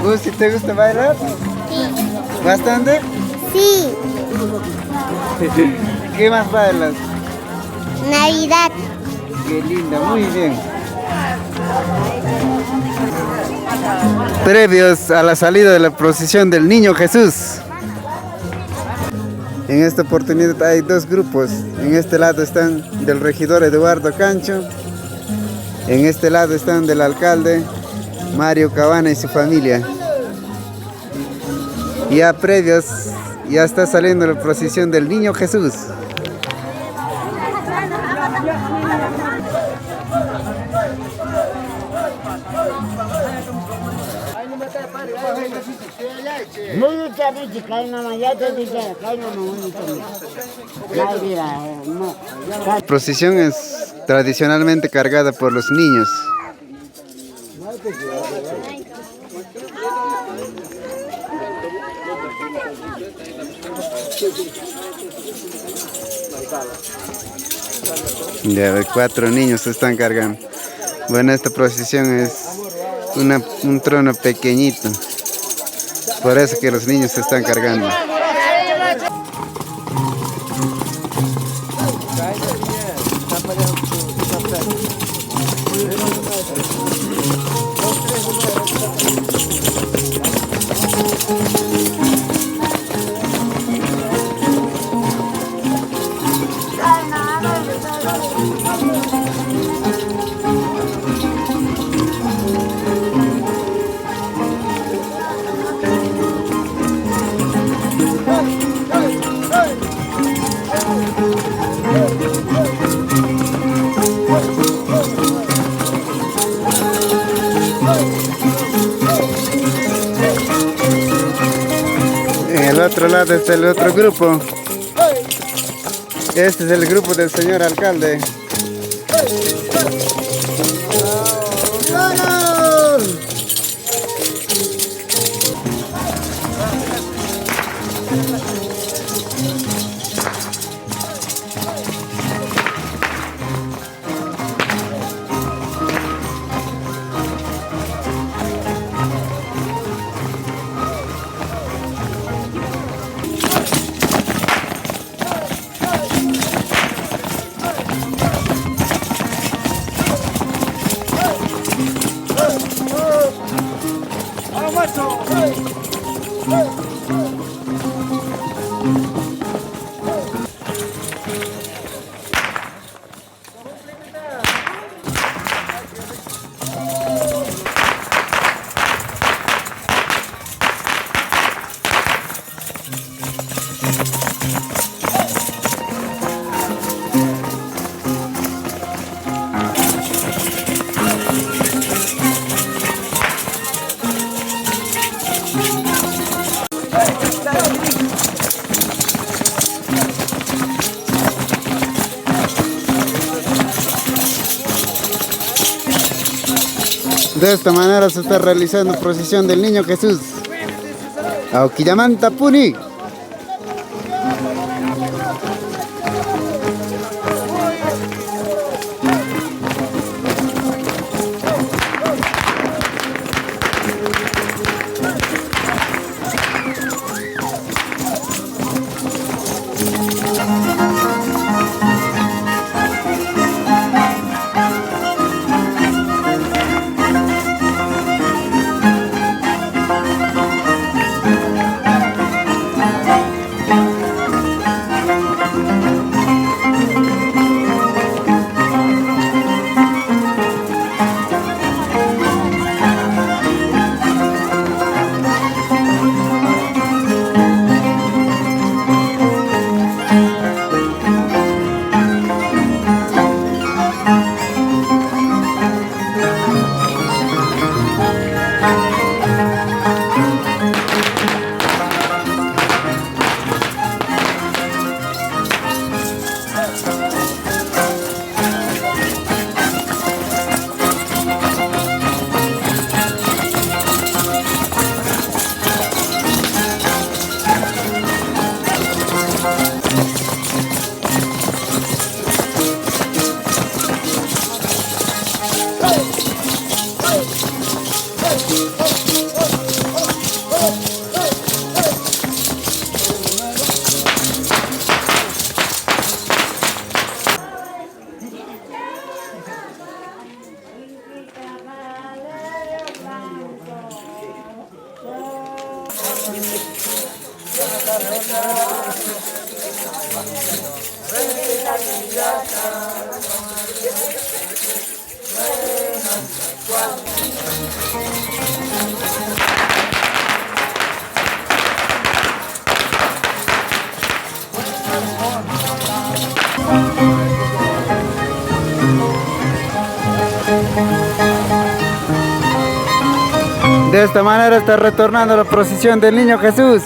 Gusti, ¿te gusta bailar? Sí. ¿Bastante? Sí. ¿Qué más bailas? Navidad. Qué linda, muy bien. Previos a la salida de la procesión del Niño Jesús. En esta oportunidad hay dos grupos. En este lado están del regidor Eduardo Cancho. En este lado están del alcalde Mario Cabana y su familia. Ya previos, ya está saliendo la procesión del Niño Jesús. La procesión es tradicionalmente cargada por los niños. Ya, 4 niños se están cargando. Bueno, esta procesión es un trono pequeñito. Por eso que los niños se están cargando. En el otro lado está el otro grupo. Este es el grupo del señor alcalde. De esta manera se está realizando procesión del Niño Jesús. Aukillamanta Puni. De esta manera está retornando la procesión del Niño Jesús.